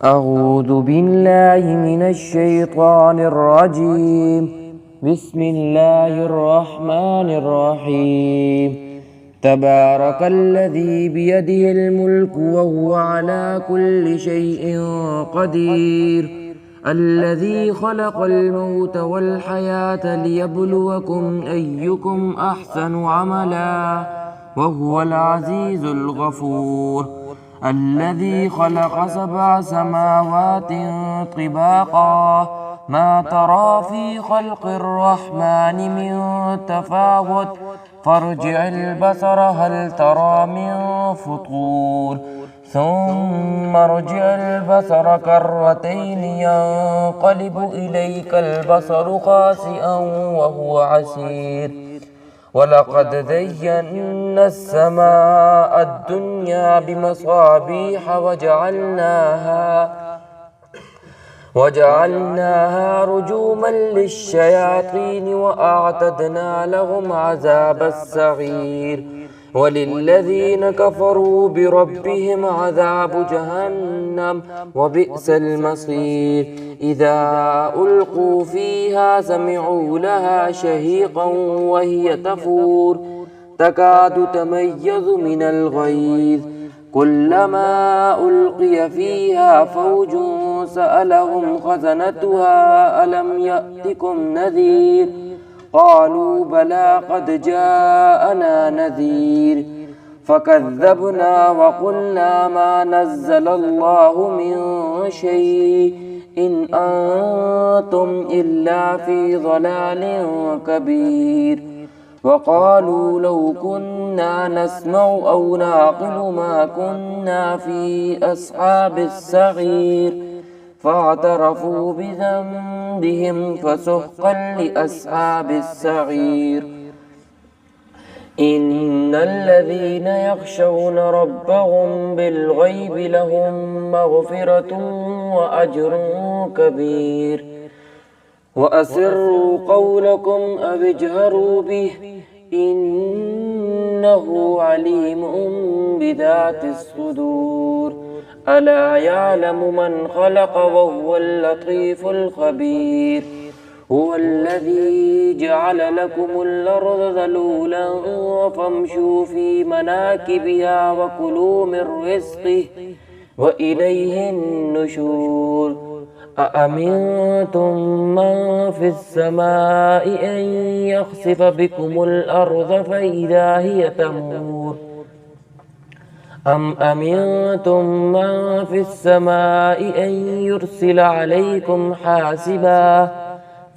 أعوذ بالله من الشيطان الرجيم. بسم الله الرحمن الرحيم. تبارك الذي بيده الملك وهو على كل شيء قدير، الذي خلق الموت والحياة ليبلوكم أيكم أحسن عملا، وهو العزيز الغفور، الذي خلق 7 سماوات طباقا، ما ترى في خلق الرحمن من تفاوت، فارجع البصر هل ترى من فطور، ثم ارجع البصر كرتين ينقلب إليك البصر خاسئا وهو حسير. ولقد زينا السماء الدنيا بمصابيح وجعلناها رجوما للشياطين، وأعتدنا لهم عذاب السعير. وللذين كفروا بربهم عذاب جهنم، وبئس المصير. إذا ألقوا فيها سمعوا لها شهيقا وهي تفور، تكاد تميز من الغيظ، كلما ألقي فيها فوج سألهم خزنتها ألم يأتكم نذير، قالوا بلى قد جاءنا نذير، فكذبنا وقلنا ما نزل الله من شيء إن أنتم إلا في ضلال كبير. وقالوا لو كنا نسمع أو نعقل ما كنا في أصحاب السعير، فاعترفوا بذنبهم فسحقا لأصحاب السعير. إن الذين يخشون ربهم بالغيب لهم مغفرة وأجر كبير. وأسروا قولكم أو اجهروا به إنه عليم بذات الصدور. ألا يعلم من خلق وهو اللطيف الخبير. هو الذي جعل لكم الأرض ذلولا فامشوا في مناكبها وكلوا من رزقه وإليه النشور. أأمنتم من في السماء أن يخسف بكم الأرض فإذا هي تمور، أم أمنتم من في السماء أن يرسل عليكم حاسبا،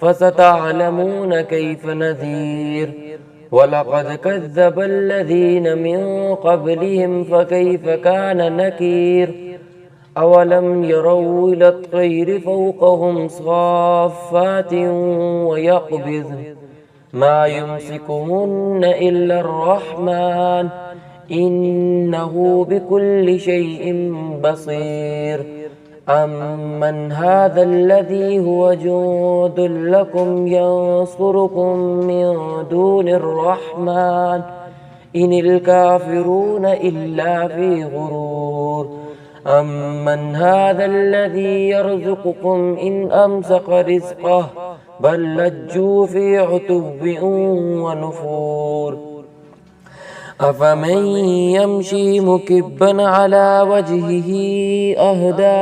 فستعلمون كيف نذير. ولقد كذب الذين من قبلهم فكيف كان نكير. أولم يروا إلى الطير فوقهم صافات ويقبض ما يمسكهن إلا الرحمن إنه بكل شيء بصير. أمن هذا الذي هو جند لكم ينصركم من دون الرحمن إن الكافرون إلا في غرور. أمن هذا الذي يرزقكم إن أمسك رزقه بل لجوا في عتو ونفور. أفمن يمشي مكبا على وجهه أهدى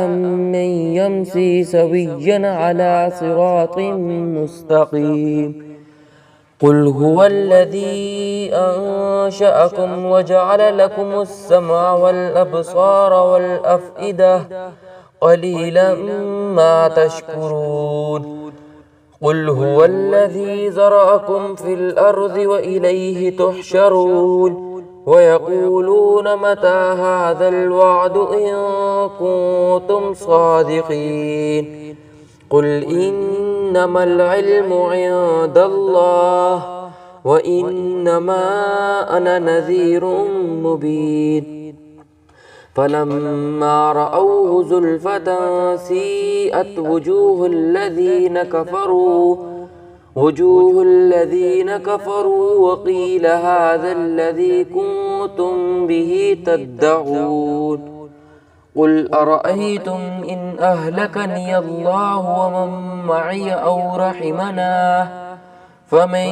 أمن يمشي سويا على صراط مستقيم. قل هو الذي أنشأكم وجعل لكم السمع والأبصار والأفئدة قليلا ما تشكرون. قل هو الذي زرعكم في الأرض وإليه تحشرون. ويقولون متى هذا الوعد إن كنتم صادقين. قل إنما العلم عند الله وإنما أنا نذير مبين. فلما رأوه زلفة سيئت وجوه الذين كفروا وقيل هذا الذي كنتم به تدعون. قل أرأيتم إن أهلكني الله ومن معي أو رحمنا فمن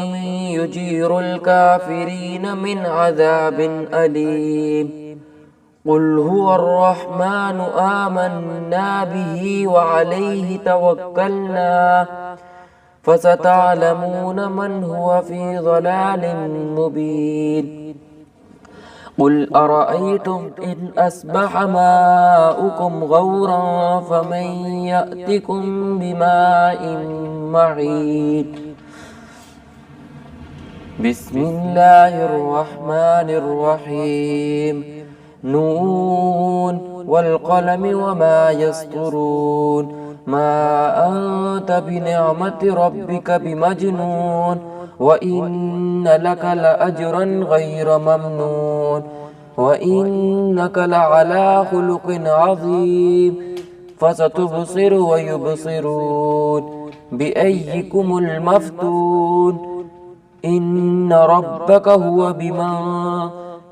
يجير الكافرين من عذاب أليم قل هو الرحمن آمنا به وعليه توكلنا فستعلمون من هو في ضلال مبين قل أرأيتم إن أصبح ماؤكم غورا فمن يأتكم بماء معين بسم الله الرحمن الرحيم نون والقلم وما يسطرون ما أنت بنعمة ربك بمجنون وإن لك لأجرا غير ممنون وإنك لعلى خلق عظيم فستبصر ويبصرون بأيكم المفتون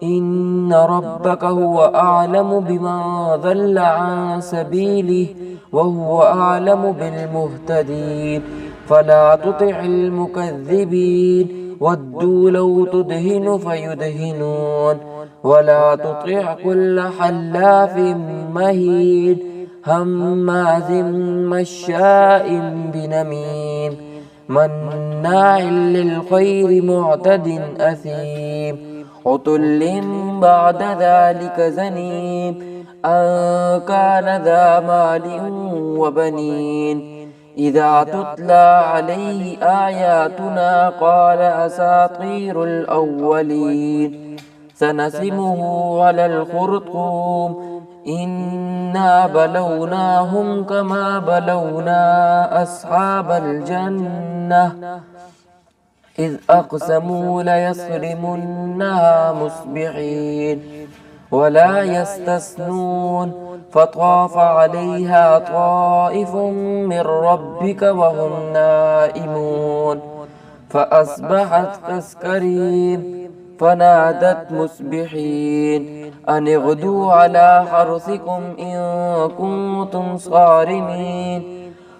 إن ربك هو أعلم بمن ضل عن سبيله وهو أعلم بالمهتدين فلا تطع المكذبين ودوا لو تدهن فيدهنون ولا تطع كل حلاف مهين هماز مشاء بنميم مناع للخير معتد أثيم عتل بعد ذلك زنيم أن كان ذا مال وبنين إذا تتلى عليه آياتنا قال أساطير الأولين سنسمه على الخرطوم إنا بلوناهم كما بلونا أصحاب الجنة إذ أقسموا ليصرمنها مصبحين ولا يستثنون فطاف عليها طائف من ربك وهم نائمون فأصبحت كالصريم فنادت مصبحين أن اغدوا على حرثكم إن كنتم صارمين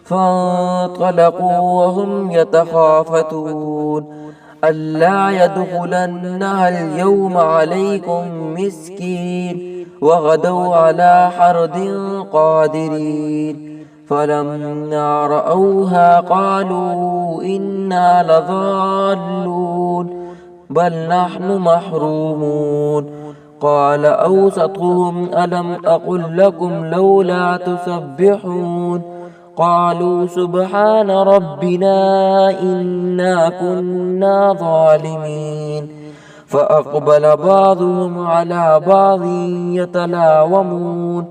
فانطلقوا وهم يتخافتون ألا يدخلنها اليوم عليكم مسكين وغدوا على حرد قادرين فلما رأوها قالوا إنا لضالون بل نحن محرومون قال أوسطهم ألم أقل لكم لولا تسبحون قالوا سبحان ربنا إنا كنا ظالمين فأقبل بعضهم على بعض يتلاومون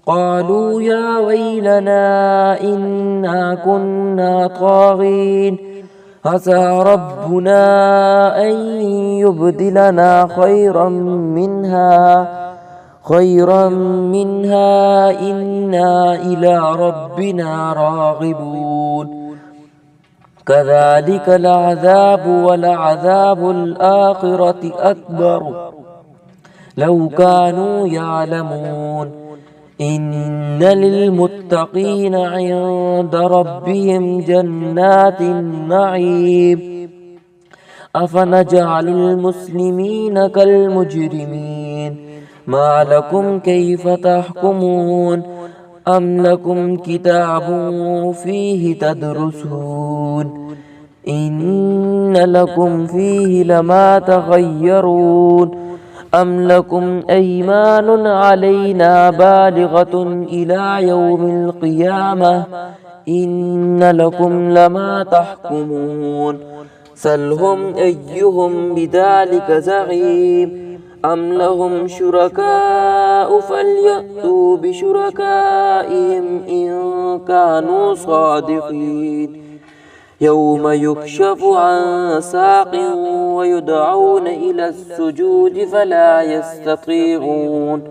قالوا يا ويلنا إنا كنا طاغين عسى ربنا أن يبدلنا خيرا منها إنا إلى ربنا راغبون كذلك العذاب ولعذاب الآخرة أكبر لو كانوا يعلمون إن للمتقين عند ربهم جنات النعيم أفنجعل المسلمين كالمجرمين ما لكم كيف تحكمون أم لكم كتاب فيه تدرسون إن لكم فيه لما تخيرون أم لكم أيمان علينا بالغة إلى يوم القيامة إن لكم لما تحكمون سلهم أيهم بذلك زعيم أم لهم شركاء فليأتوا بشركائهم إن كانوا صادقين يوم يكشف عن ساق ويدعون إلى السجود فلا يستطيعون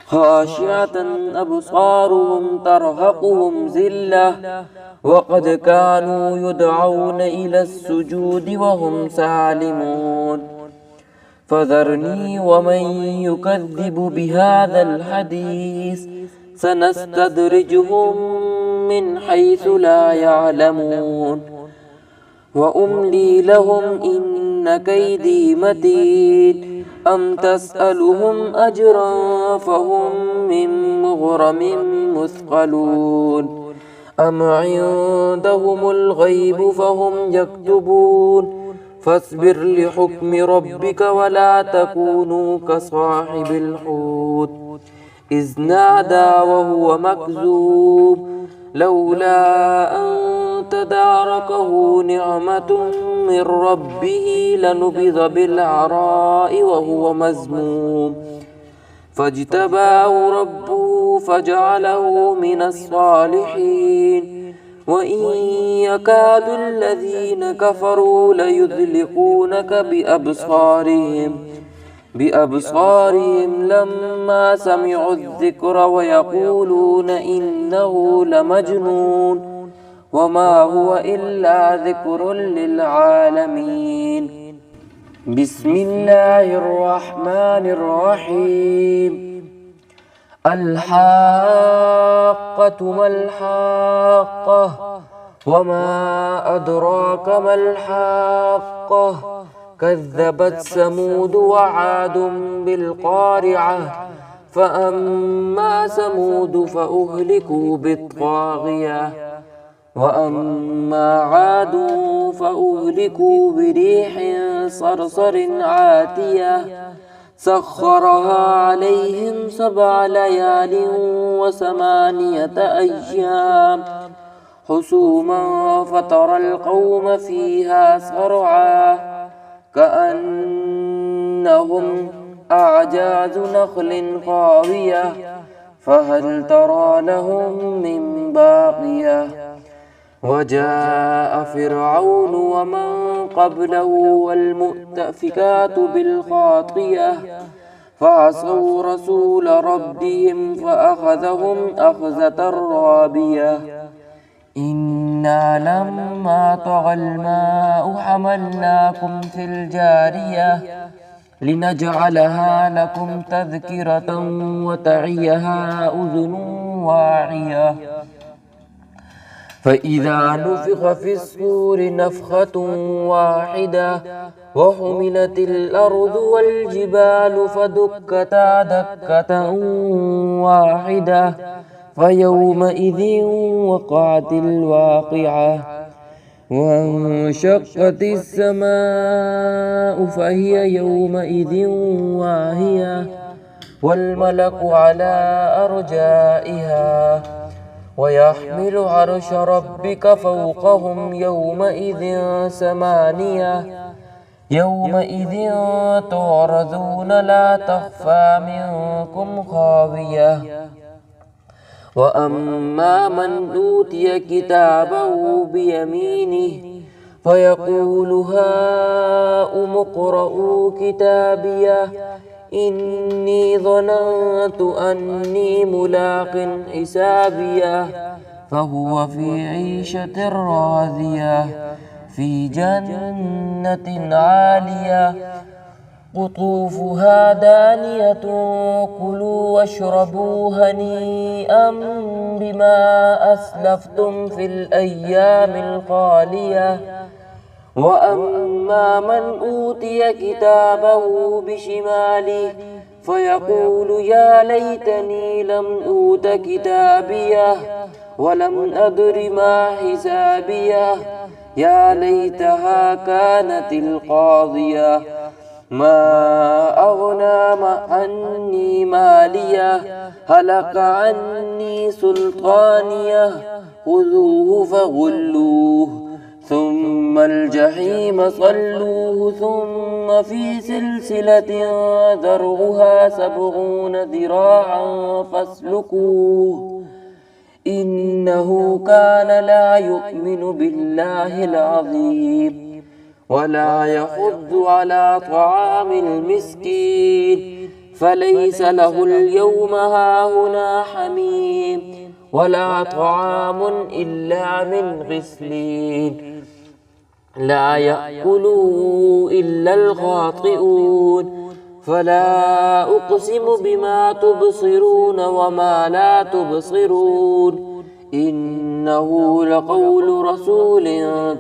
خاشعة أبصارهم ترهقهم ذلة وقد كانوا يدعون إلى السجود وهم سالمون فذرني ومن يكذب بهذا الحديث سنستدرجهم من حيث لا يعلمون وأملي لهم إن كيدي متين أم تسألهم أجرا فهم من مغرم مثقلون أم عندهم الغيب فهم يكتبون فاصبر لحكم ربك ولا تكونوا كصاحب الحوت إذ نادى وهو مكذوب لولا أن تداركه نعمة من ربه لنبذ بالعراء وهو مذموم فاجتباه ربه فجعله من الصالحين وإن يكاد الذين كفروا ليزلقونك بأبصارهم لما سمعوا الذكر ويقولون إنه لمجنون وما هو إلا ذكر للعالمين بسم الله الرحمن الرحيم الحاقة ما الحاقة وما أدراك ما الحاقة كذبت ثمود وعاد بالقارعة فأما ثمود فأهلكوا بالطاغية وأما عاد فأهلكوا بريح صرصر عاتية سخرها عليهم 7 ليال و8 أيام حسوما فترى القوم فيها صرعا كأنهم أعجاز نخل خاوية فهل ترى لهم من باقية وجاء فرعون ومن قبله والمؤتفكات بالخاطية فعصوا رسول ربهم فأخذهم أخذة رابية إنا لما طغى الماء حملناكم في الجارية لنجعلها لكم تذكرة وتعيها أذن واعية فإذا نفخ في الصور نفخة واحدة وحملت الأرض والجبال فدكتا دكة واحدة فيومئذ وقعت الواقعة وانشقت السماء فهي يومئذ واهية والملك على أرجائها ويحمل عرش ربك فوقهم يومئذ 8 يومئذ تعرضون لا تخفى منكم خافية وأما من أوتي كتابه بيمينه فيقول هاؤم اقرءوا كتابيه إني ظننت أني ملاق حسابيه فهو في عيشة راضية في جنة عالية قطوفها دانية كلوا واشربوا هنيئا بما أسلفتم في الأيام الخالية وأما من أوتي كتابه بشماله فيقول يا ليتني لم أوت كتابيه ولم أدر ما حسابيه يا ليتها كانت القاضية ما أغنى عني ماليه هلك عني سلطانيه خذوه فغلوه ثم الجحيم صلوه ثم في سلسلة ذرعها 70 ذراعا فاسلكوه إنه كان لا يؤمن بالله العظيم ولا يحض على طعام المسكين فليس له اليوم هاهنا حميم ولا طعام إلا من غسلين لا يأكله إلا الخاطئون فلا أقسم بما تبصرون وما لا تبصرون إنه لقول رسول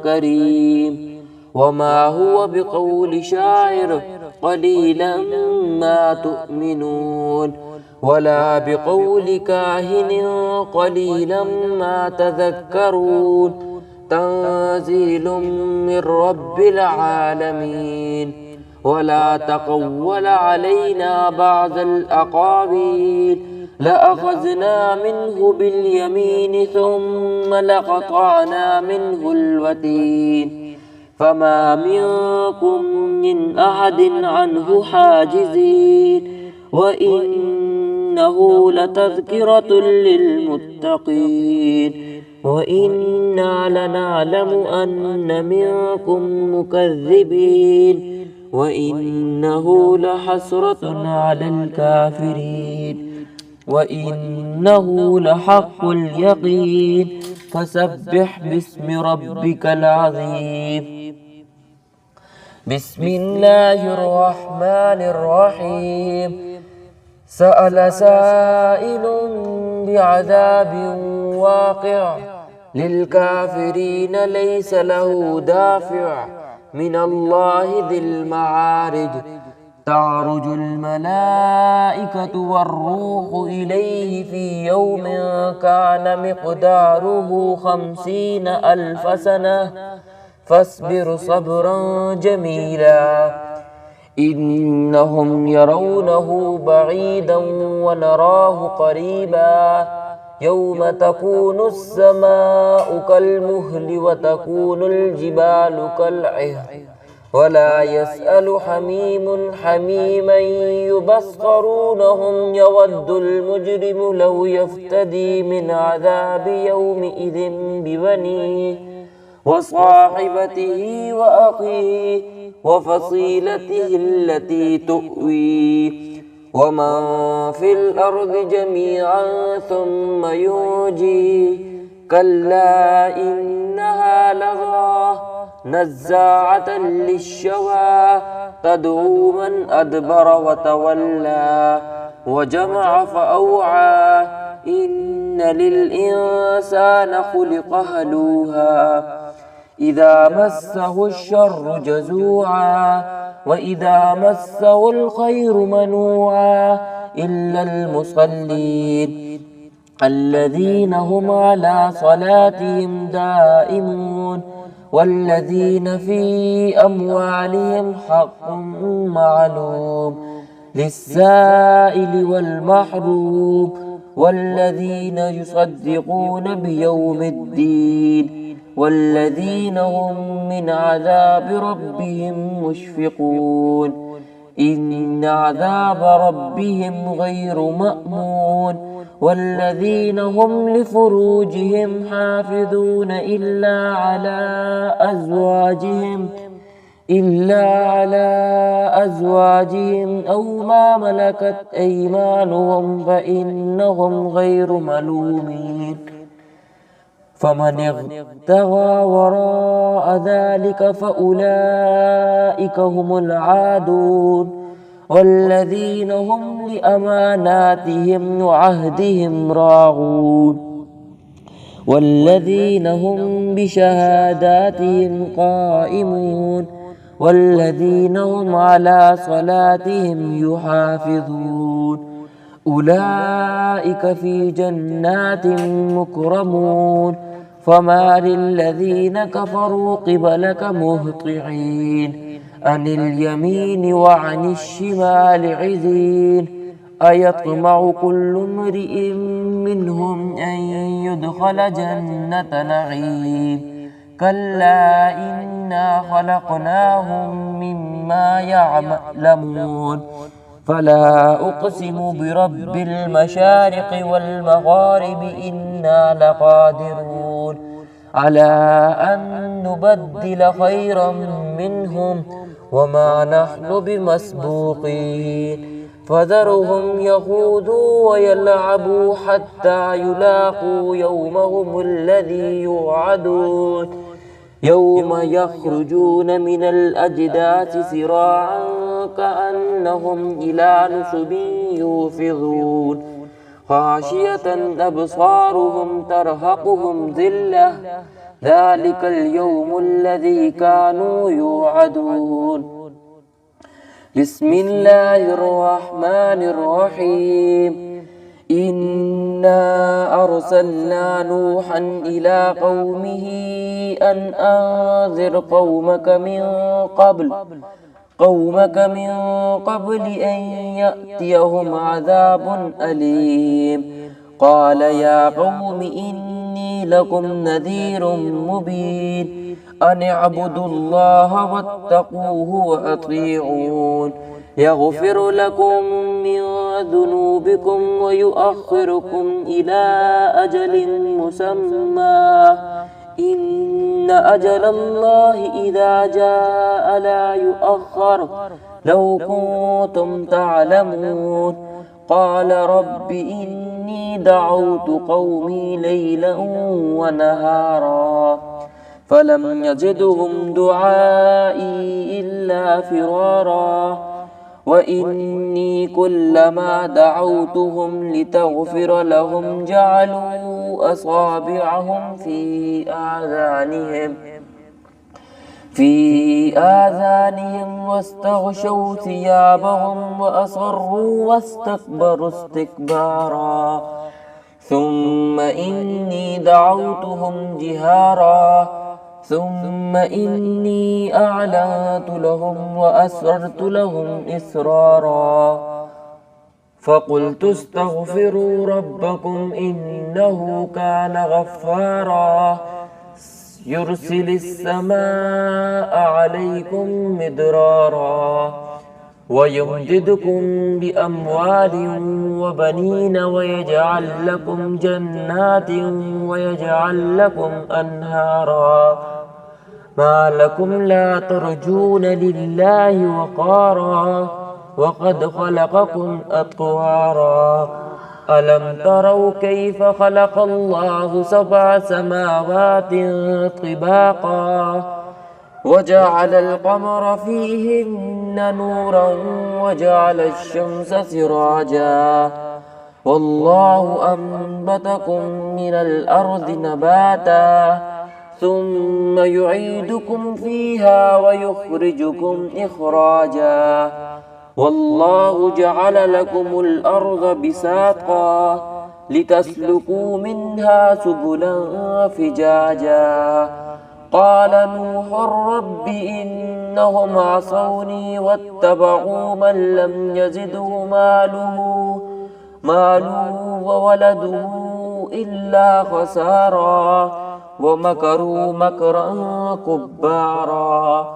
كريم وما هو بقول شاعر قليلا ما تؤمنون ولا بقول كاهن قليلا ما تذكرون تنزيل من رب العالمين ولا تقول علينا بعض الأقاويل لأخذنا منه باليمين ثم لقطعنا منه الوتين فما منكم من أحد عنه حاجزين وإنه لتذكرة للمتقين وإنا لنعلم أن منكم مكذبين وإنه لحسرة على الكافرين وإنه لحق اليقين فسبح باسم ربك العظيم بسم الله الرحمن الرحيم سأل سائل بعذاب واقع للكافرين ليس له دافع من الله ذي المعارج تعرج الملائكة والروح إليه في يوم كان مقداره 50,000 سنة فاصبر صبرا جميلا إنهم يرونه بعيدا ونراه قريبا يوم تكون السماء كالمهل وتكون الجبال كالعهن ولا يسأل حميم حميما يبصرونهم يود المجرم لو يفتدي من عذاب يومئذ ببنيه وصاحبته وأخيه وفصيلته التي تؤويه ومن في الأرض جميعا ثم ينجيه كلا إنها لظى نزاعة للشوى تدعو من أدبر وتولى وجمع فأوعى إن للإنسان خلق هلوعا إذا مسه الشر جزوعا وإذا مسه الخير منوعا إلا المصلين الذين هم على صلاتهم دائمون والذين في أموالهم حق معلوم للسائل والمحروم والذين يصدقون بيوم الدين والذين هم من عذاب ربهم مشفقون إن عذاب ربهم غير مأمون والذين هم لفروجهم حافظون إلا على أزواجهم أو ما ملكت أيمانهم فإنهم غير ملومين فمن ابتغى وراء ذلك فأولئك هم العادون والذين هم لأماناتهم وعهدهم راعون والذين هم بشهاداتهم قائمون والذين هم على صلاتهم يحافظون أولئك في جنات مكرمون فما للذين كفروا قبلك مهطعين عن اليمين وعن الشمال عزين أيطمع كل امرئ منهم أن يدخل جنة نعيم كلا إنا خلقناهم مما يعلمون فلا أقسم برب المشارق والمغارب إنا لقادرون على أن نبدل خيرا منهم وما نحن بمسبوقين فذرهم يخوضوا ويلعبوا حتى يلاقوا يومهم الذي يوعدون يوم يخرجون من الأجداث سراعا كأنهم إلى نصب يوفضون خاشية أبصارهم ترهقهم ذلة ذلك اليوم الذي كانوا يوعدون. بسم الله الرحمن الرحيم. إنا أرسلنا نوحا إلى قومه أن أنذر قومك من قبل أن يأتيهم عذاب أليم. قال يا قوم إني لكم نذير مبين أن اعبدوا الله واتقوه وأطيعون يغفر لكم من ذنوبكم ويؤخركم إلى أجل مسمى إن أجل الله إذا جاء لا يؤخر لو كنتم تعلمون. قال رب إني دعوت قومي ليلا ونهارا فلم يزدهم دعائي إلا فرارا وإني كلما دعوتهم لتغفر لهم جعلوا أصابعهم في آذانهم واستغشوا ثيابهم وأصروا واستكبروا استكبارا ثم إني دعوتهم جهارا ثم إني أعلنت لهم وأسررت لهم إسرارا فقلت استغفروا ربكم إنه كان غفارا يرسل السماء عليكم مدرارا ويمددكم بأموال وبنين ويجعل لكم جنات ويجعل لكم أنهارا ما لكم لا ترجون لله وقارا وقد خلقكم أطوارا ألم تروا كيف خلق الله 7 سماوات طباقا وجعل القمر فيهن نورا وجعل الشمس سراجا والله أنبتكم من الأرض نباتا ثم يعيدكم فيها ويخرجكم إخراجا والله جعل لكم الأرض بساطا لتسلكوا منها سبلا فجاجا قال نوح رب إنهم عصوني واتبعوا من لم يزده ماله وولده إلا خسارا ومكروا مكرا كبارا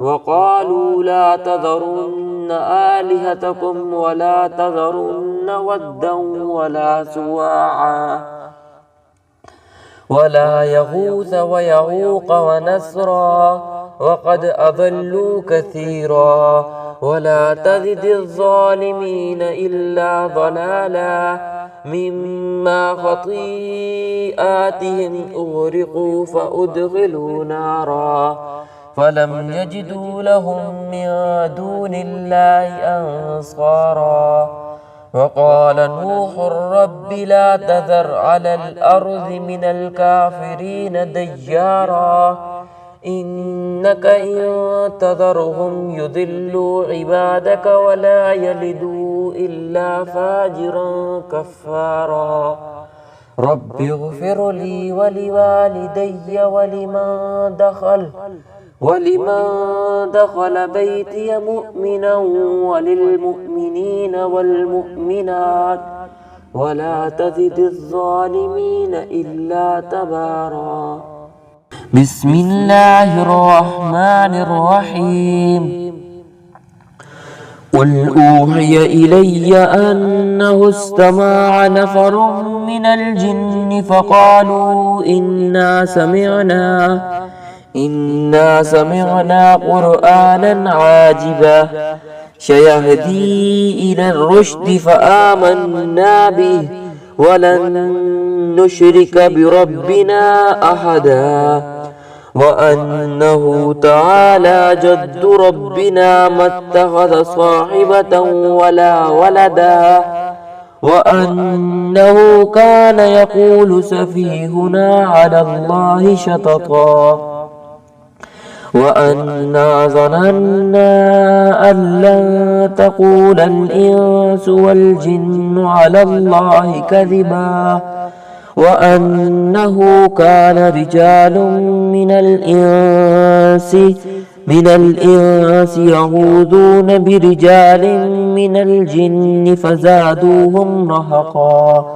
وقالوا لا تذرن آلهتكم ولا تذرن ودا ولا سواعا ولا يغوث ويعوق ونسرا وقد أضلوا كثيرا ولا تزد الظالمين إلا ضلالا مما خطيئاتهم أغرقوا فأدخلوا نارا فلم يجدوا لهم من دون الله أنصارا وقال نوح رب لا تذر على الأرض من الكافرين ديارا إنك إن تذرهم يضلوا عبادك ولا يلدوا إلا فاجرا كفارا رب اغفر لي ولوالدي ولمن دخل بيتي مؤمنا وللمؤمنين والمؤمنات ولا تزد الظالمين إلا تبارا. بسم الله الرحمن الرحيم. قل أوحي إلي أنه استمع نفر من الجن فقالوا إنا سمعنا قرآنا عاجبا سيهدي إلى الرشد فآمنا به ولن نشرك بربنا أحدا وأنه تعالى جد ربنا ما اتخذ صاحبة ولا ولدا وأنه كان يقول سفيهنا على الله شططا وأنا ظننا أن لن تقول الإنس والجن على الله كذبا وأنه كان رجال من الإنس يعوذون برجال من الجن فزادوهم رهقا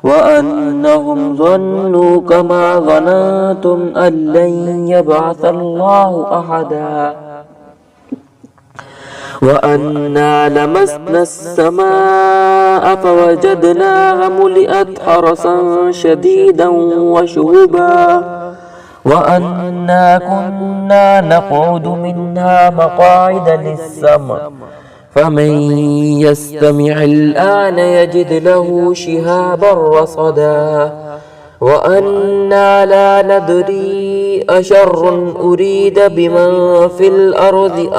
وأنهم ظنوا كما ظننتم أن لن يبعث الله أحدا وأنا لمسنا السماء فوجدناها ملئت حرسا شديدا وشهبا وأنا كنا نقعد منها مقاعد للسمع فمن يستمع الآن يجد له شهابا رصدا وأنا لا ندري أشر أريد بمن في الأرض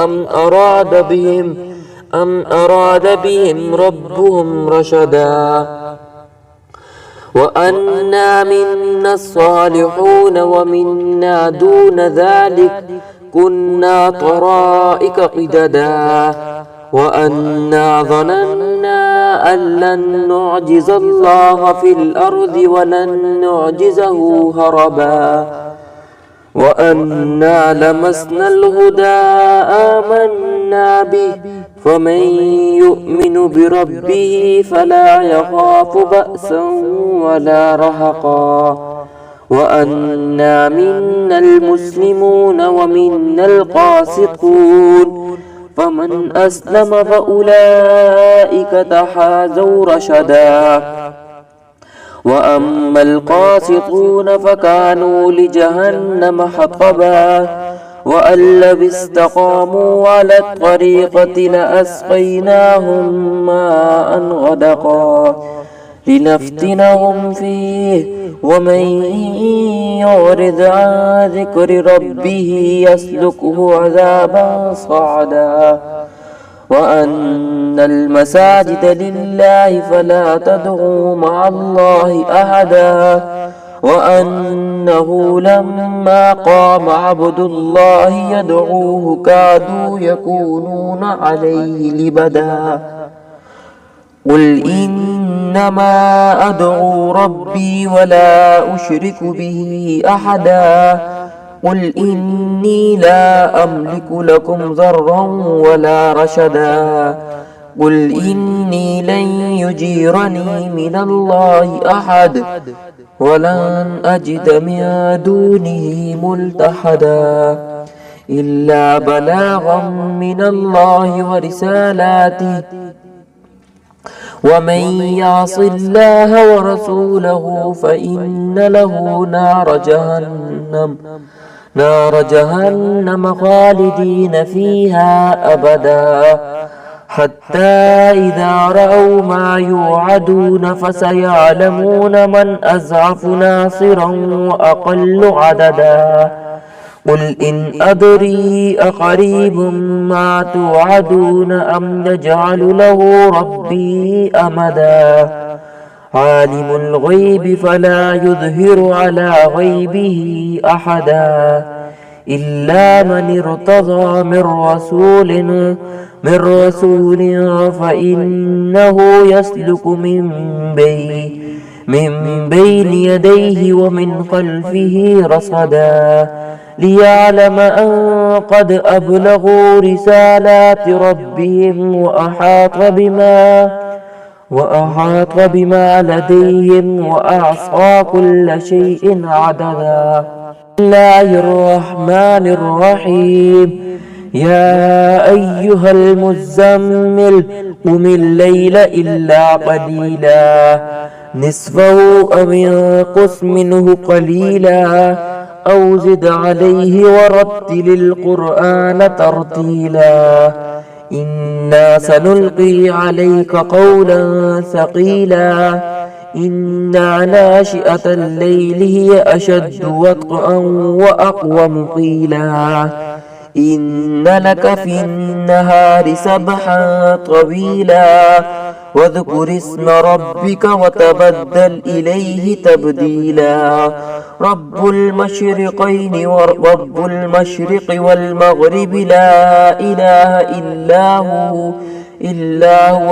أم أراد بهم ربهم رشدا وأنا منا الصالحون ومنا دون ذلك كنا طرائق قددا وأنا ظننا أن لن نعجز الله في الأرض ولن نعجزه هربا وأنا لمسنا الهدى آمنا به فمن يؤمن بربه فلا يخاف بأسا ولا رهقا وأنا منا المسلمون ومنا القاسطون فمن أسلم فأولئك تحازوا رشدا وأما القاسطون فكانوا لجهنم حطبا وأن لو استقاموا على الطريقة لأسقيناهم ماء غدقا لنفتنهم فيه ومن يعرض عن ذكر ربه يسلكه عذابا صعدا وأن المساجد لله فلا تدعوا مع الله أحدا وأنه لما قام عبد الله يدعوه كادوا يكونون عليه لبدا قل إنما أدعو ربي ولا أشرك به أحدا قل إني لا أملك لكم ضرا ولا رشدا قل إني لن يجيرني من الله أحد ولن أجد من دونه ملتحدا إلا بلاغا من الله ورسالاته ومن يعص الله ورسوله فإن له نار جهنم خالدين فيها أبدا حتى إذا رأوا ما يوعدون فسيعلمون من أزعف ناصرا وأقل عددا قل إن أدري أقريب ما توعدون أم يجعل له ربي أمدا عالم الغيب فلا يظهر على غيبه أحدا إلا من ارتضى من رسول فإنه يسلك من بين يديه ومن خلفه رصدا ليعلم أن قد أبلغوا رسالات ربهم وأحاط بما لديهم وأحصى كل شيء عددا بسم الله الرحمن الرحيم يا أيها المزمل قم الليل إلا قليلا نصفه أو انقص منه قليلا أو زد عليه ورتل القرآن ترتيلا إنا سنلقي عليك قولا ثقيلا إن ناشئة الليل هي أشد وطئا وأقوم قيلا إن لك في النهار سبحا طويلا واذكر اسم ربك وتبدل إليه تبديلا رب المشرقين ورب المشرق والمغرب لا إله إلا هو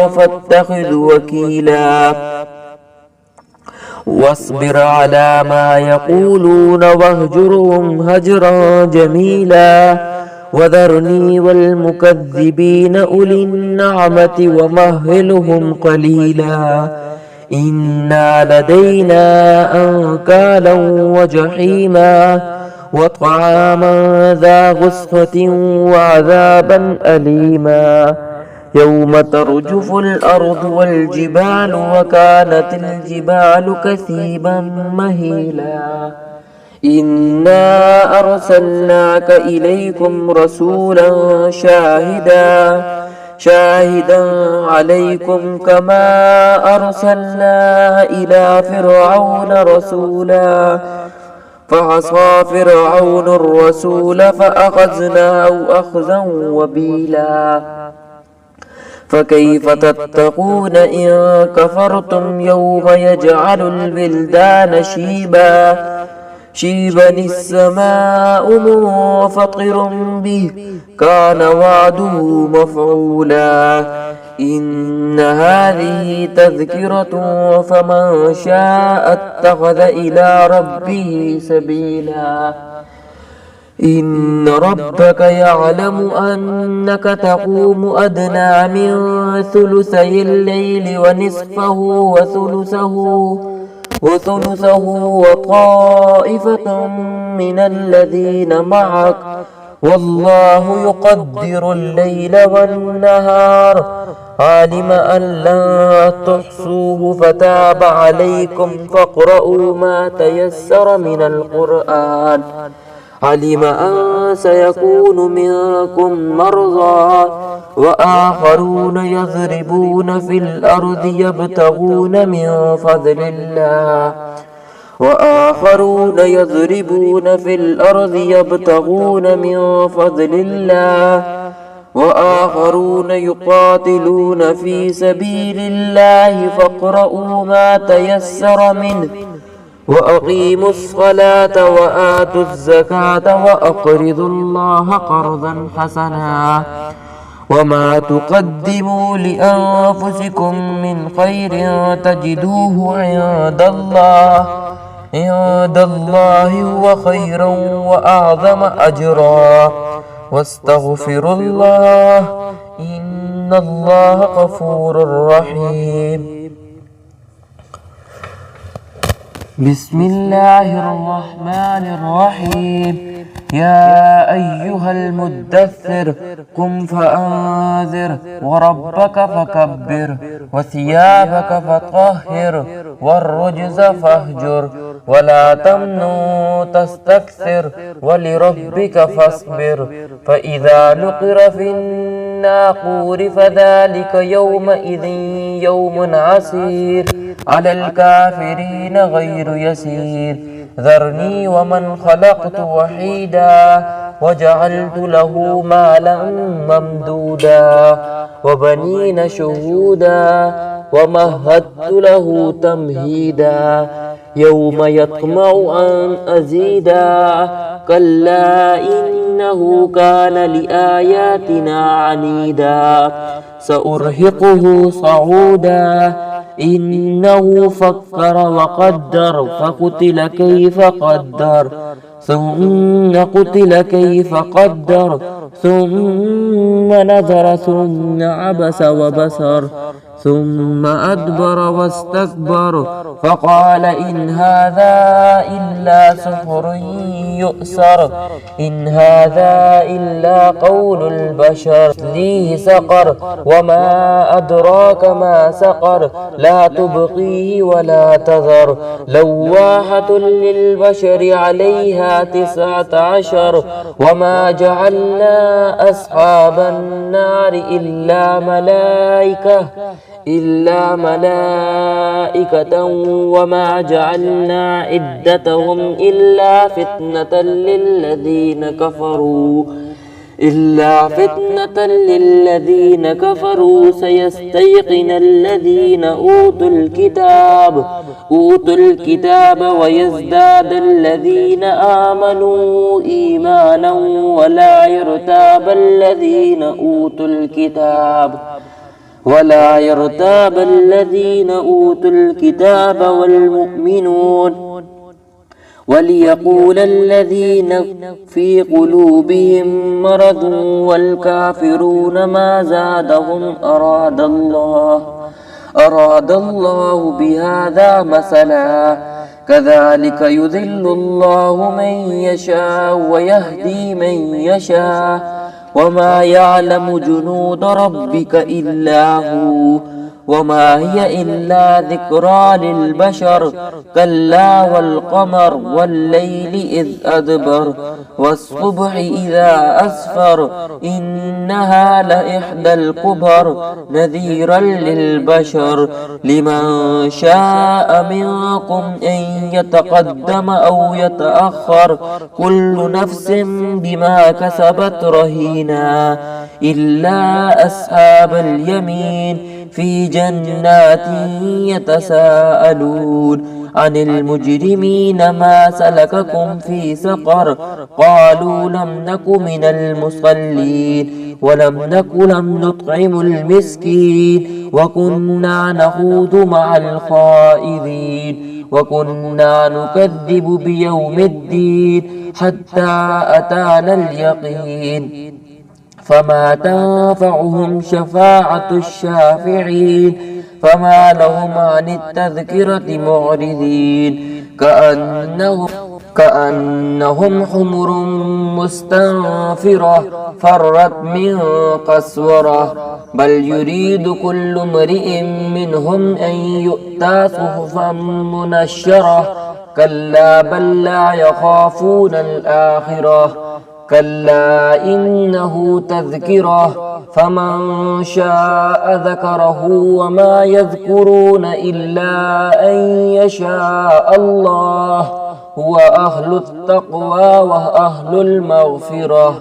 فاتخذ وكيلا واصبر على ما يقولون واهجرهم هجرا جميلا وذرني والمكذبين أولي النعمة ومهلهم قليلا إنا لدينا أنكالا وجحيما وطعاما ذا غصة وعذابا أليما يوم ترجف الأرض والجبال وكانت الجبال كثيبا مهيلا إنا أرسلناك إليكم رسولا شاهدا عليكم كما أرسلنا إلى فرعون رسولا فعصى فرعون الرسول فأخذناه أخذا وبيلا فكيف تتقون إن كفرتم يوم يجعل البلدان شيبا السماء منفطر به كان وعده مفعولا إن هذه تذكرة فمن شاء اتخذ إلى ربه سبيلا إن ربك يعلم أنك تقوم أدنى من ثلثي الليل ونصفه وثلثه وطائفة من الذين معك والله يقدر الليل والنهار علم أن لن تحصوه فتاب عليكم فاقرؤوا ما تيسر من القرآن علم أن سيكون منكم مرضى وآخرون يضربون في الأرض يبتغون من فضل الله وآخرون يقاتلون في سبيل الله فاقرؤوا ما تيسر منه وأقيموا الصلاة وآتوا الزكاة وأقرضوا الله قرضا حسنا وما تقدموا لأنفسكم من خير تجدوه عند الله هو خيرا وأعظم أجرا واستغفروا الله إن الله غفور رحيم بسم الله الرحمن الرحيم يا أيها المدثر قم فأنذر وربك فكبر وثيابك فطهر والرجز فاهجر ولا تمنن تستكثر ولربك فاصبر فإذا نقر في الناقور فذلك يومئذ يوم عسير على الكافرين غير يسير ذرني ومن خلقت وحيدا وجعلت له مالا ممدودا وبنين شهودا ومهدت له تمهيدا يوم يطمع أن أزيدا كلا إنه كان لآياتنا عنيدا سأرهقه صعودا إنه فكر وقدر فقتل كيف قدر ثم قتل كيف قدر ثم نظر ثم عبس وبصر ثم أدبر واستكبر فقال إن هذا إلا سحر يؤثر إن هذا إلا قول البشر ليه سقر وما أدراك ما سقر لا تبقيه ولا تذر لواحة للبشر عليها 19 وما جعلنا أصحاب النار إلا إلا ملائكة وما جعلنا عدتهم إلا فتنة للذين كفروا سيستيقن الذين أوتوا الكتاب ويزداد الذين آمنوا إيمانا ولا يرتاب الذين أوتوا الكتاب والمؤمنون وليقول الذين في قلوبهم مرض والكافرون ما زادهم أراد الله بهذا مثلا كذلك يذل الله من يشاء ويهدي من يشاء وما يعلم جنود ربك إلا هو وما هي إلا ذكرى للبشر كلا والقمر والليل إذ أدبر والصبح إذا أسفر إنها لإحدى الكبر نذيرا للبشر لمن شاء منكم أن يتقدم أو يتأخر كل نفس بما كسبت رهينا إلا أصحاب اليمين في جنات يتساءلون عن المجرمين ما سلككم في سقر قالوا لم نك من المصلين ولم نطعم المسكين وكنا نخوض مع الخائضين وكنا نكذب بيوم الدين حتى أتانا اليقين فما تنفعهم شفاعة الشافعين فما لهم عن التذكرة معرضين كأنهم حمر مستنفرة فرت من قسورة بل يريد كل امرئ منهم أن يؤتى صحفا منشرة كلا بل لا يخافون الآخرة كلا إنه تذكرة فمن شاء ذكره وما يذكرون إلا أن يشاء الله هو أهل التقوى وأهل المغفرة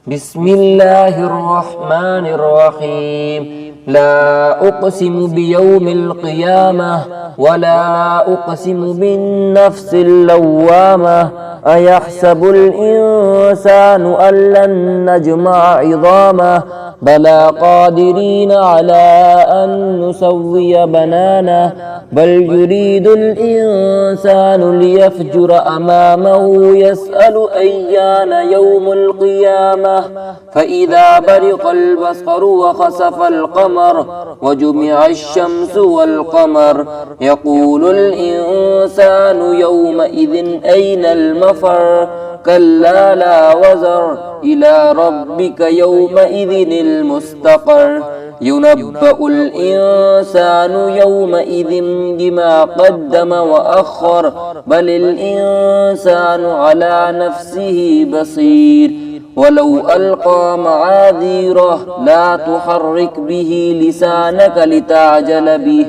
بسم الله الرحمن الرحيم لا أقسم بيوم القيامة ولا أقسم بالنفس اللوامة أيحسب الإنسان أن لن نجمع عظامه بلى قادرين على أن نسوي بنانه بل يريد الإنسان ليفجر أمامه يسأل أيان يوم القيامة فإذا برق البصر وخسف القمر وجمع الشمس والقمر يقول الإنسان يومئذ أين المفر كلا لا وزر إلى ربك يومئذ المستقر ينبأ الإنسان يومئذ بما قدم وأخر بل الإنسان على نفسه بصير ولو ألقى معاذيره لا تحرك به لسانك لتعجل به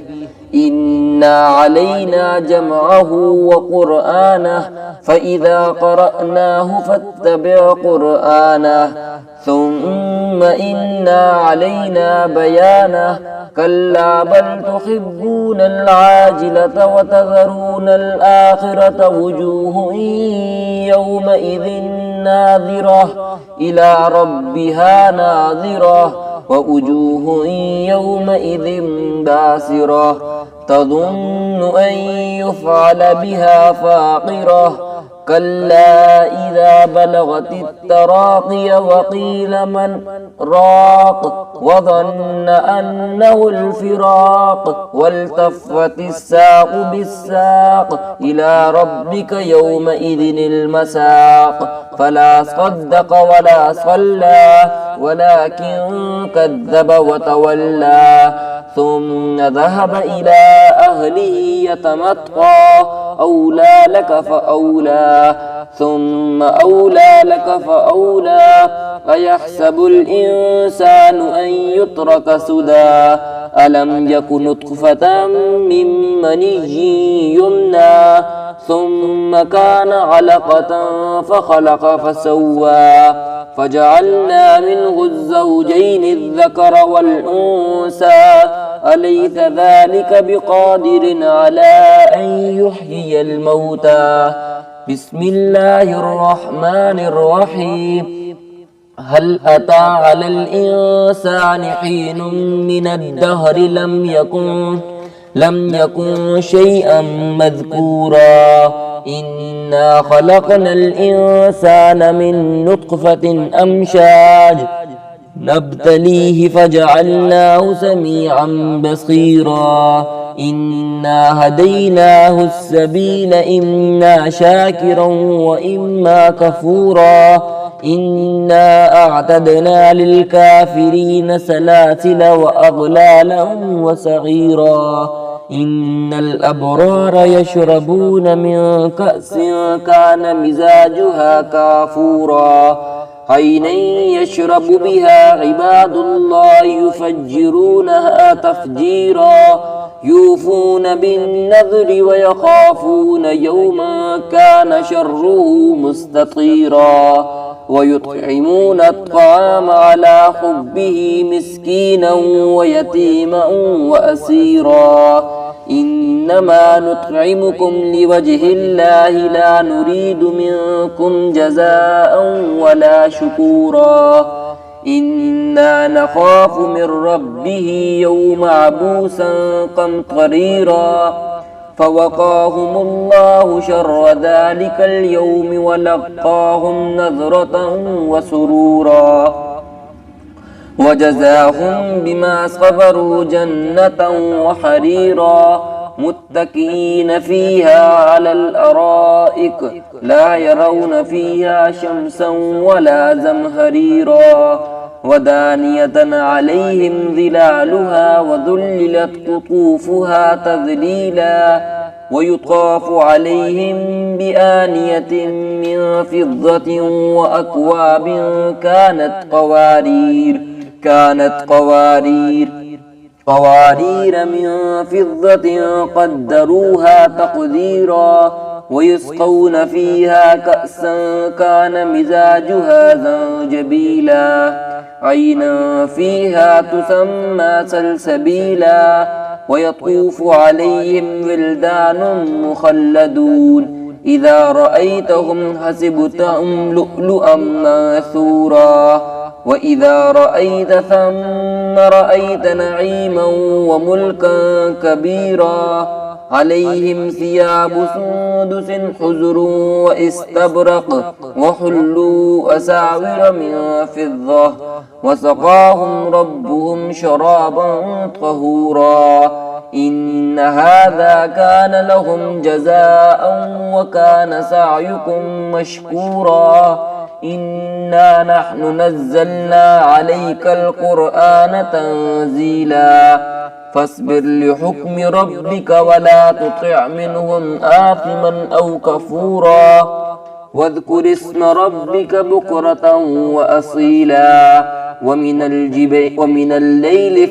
إنا علينا جمعه وقرآنه فإذا قرأناه فاتبع قرآنه ثم إنا علينا بيانه كلا بل تحبون العاجلة وتذرون الآخرة وجوه يومئذ ناظرة إلى ربها ناظرة ووجوه يومئذ باسرة تظن أن يفعل بها فاقرة كلا إذا بلغت التراقي وقيل من راق وظن أنه الفراق والتفت الساق بالساق إلى ربك يومئذ المساق فلا صدق ولا صلى ولكن كذب وتولى ثم ذهب إلى أهله يتمطى أولى لك فأولى ثم أولى لك فأولى أيحسب الإنسان أن يترك سدى ألم يك نطفة من مني يمنى ثم كان علقة فخلق فسوى فجعلنا منه الزوجين الذكر والأنثى أليس ذلك بقادر على أن يحيي الموتى بسم الله الرحمن الرحيم هل أتى على الإنسان حين من الدهر لم يكن شيئا مذكورا إنا خلقنا الإنسان من نطفة أمشاج نبتليه فجعلناه سميعا بصيرا إنا هديناه السبيل إما شاكرا وإما كفورا إنا أعتدنا للكافرين سلاسل وأغلالا وسعيرا إن الأبرار يشربون من كأس كان مزاجها كافورا عينا يشرب بها عباد الله يفجرونها تفجيرا يوفون بالنذر ويخافون يوما كان شره مستطيرا ويطعمون الطعام على حبه مسكينا ويتيما وأسيرا إنما نطعمكم لوجه الله لا نريد منكم جزاء ولا شكورا إنا نخاف من ربه يوم عبوسا قمطريرا فوقاهم الله شر ذلك اليوم ولقاهم نظرة وسرورا وجزاهم بما صبروا جنة وحريرا متكئين فيها على الأرائك لا يرون فيها شمسا ولا زمهريرا ودانية عليهم ظلالها وذللت قطوفها تذليلا ويطاف عليهم بآنية من فضة وأكواب كانت قوارير من فضة قدروها تقديرا ويسقون فيها كأسا كان مزاجها زنجبيلا عينا فيها تسمى سلسبيلا ويطوف عليهم ولدان مخلدون إذا رأيتهم حسبتهم لؤلؤا منثورا وإذا رأيت ثم رأيت نعيما وملكا كبيرا عليهم ثياب سندس خضر واستبرق وحلوا أساور من فضة وسقاهم ربهم شرابا طهورا إن هذا كان لهم جزاء وكان سعيكم مشكورا إنا نحن نزلنا عليك القرآن تنزيلا فاصبر لحكم ربك ولا تطع منهم آثما أو كفورا واذكر اسم ربك بكرة وأصيلا ومن الليل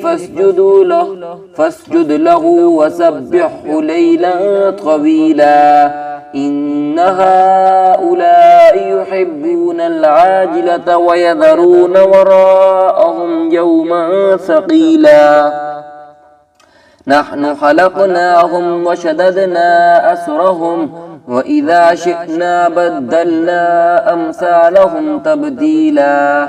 فاسجد له وسبحه ليلا طويلا إن هؤلاء يحبون العاجلة ويذرون وراءهم يوما ثقيلا نحن خلقناهم وشددنا أسرهم وإذا شئنا بدلنا أمثالهم تبديلا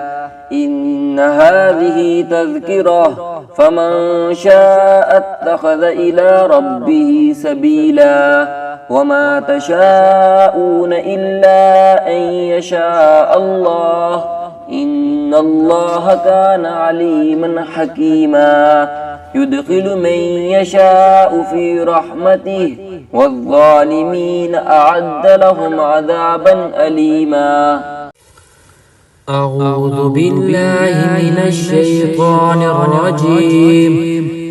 إن هذه تذكرة فمن شاء اتخذ إلى ربه سبيلا وما تشاءون إلا أن يشاء الله إن الله كان عليما حكيما يدخل من يشاء في رحمته والظالمين أعد لهم عذابا أليما أعوذ بالله من الشيطان الرجيم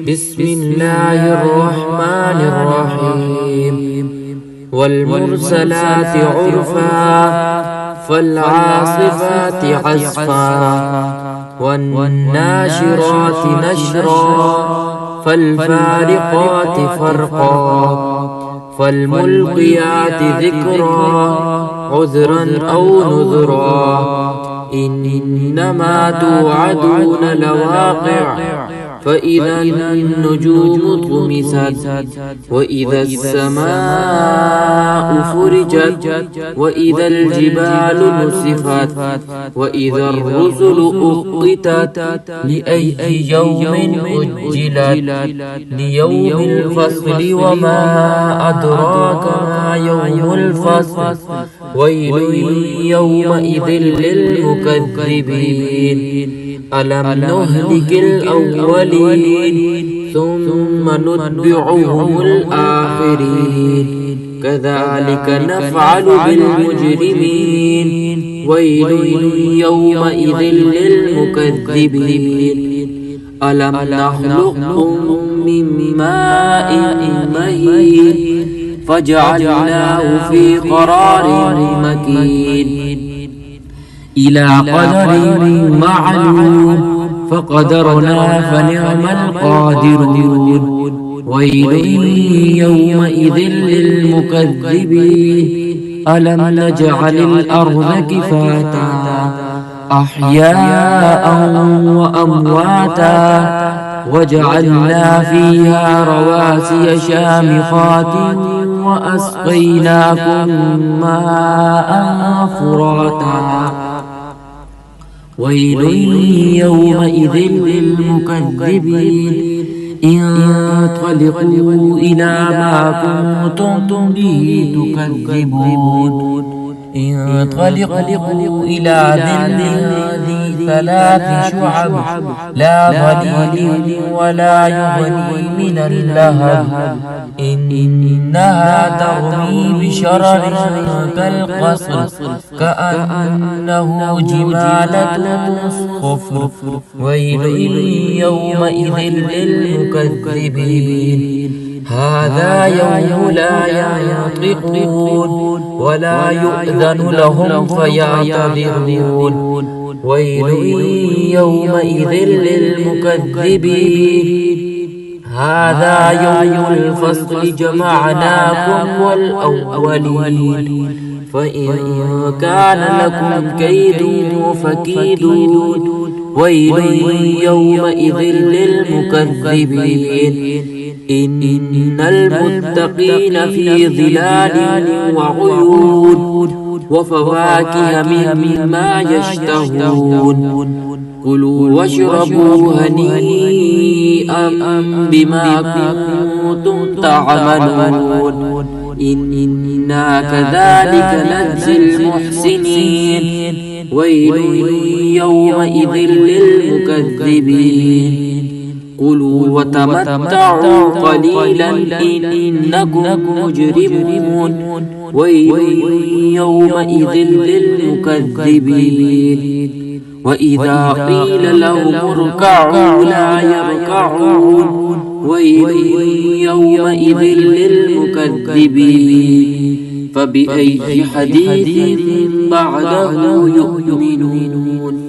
بسم الله الرحمن الرحيم والمرسلات عرفا فالعاصفات عصفا والناشرات نشرا فالفارقات فرقا فالملقيات ذكرا عذرا أو نذرا إنما توعدون لواقع فإذا النجوم طمست وإذا السماء فرجت وإذا الجبال نسفت وإذا الرسل أقتت لأي يوم أجلت ليوم الفصل وما أدراك ما يوم الفصل ويل يومئذ للمكذبين ألم نهلك الأولين ثم نتبعهم الآخرين كذلك نفعل بالمجرمين ويل يومئذ للمكذبين ألم نخلقكم من ماء مهين فجعلناه في قرار مكين إلى قدر معلوم فقدرنا فنعم القادرون ويل يومئذ للمكذبين ألم نجعل الأرض كفاتا أحياء وأمواتا وجعلنا فيها رواسي شامخات وأسقيناكم ماء فراتا ويل يومئذ للمكذبين انطلقوا إلى ما كنتم به تكذبون انطلقوا إلى ظل ذي ثلاث شعب لا ظليل ولا يغني من اللهب إنها ترمي بشرر كالقصر كأنه جمالة صفر ويل يومئذ للمكذبين هذا يوم لا ينطقون ولا يؤذن لهم فيعتذرون ويل يومئذ للمكذبين هذا يوم الفصل جمعناكم والأولين فإن كان لكم كيد فكيدون ويل يومئذ للمكذبين إن المتقين في ظلال وعيون وفواكه مما يشتهون كلوا واشربوا هنيئا بما كنتم تعملون إنا كذلك نجزي المحسنين ويل يومئذ للمكذبين كلوا وتمتعوا قليلا إنكم مجرمون ويل يومئذ للمكذبين وإذا قيل لهم اركعوا لا يركعون ويل يومئذ للمكذبين فبأي حديث بعده يؤمنون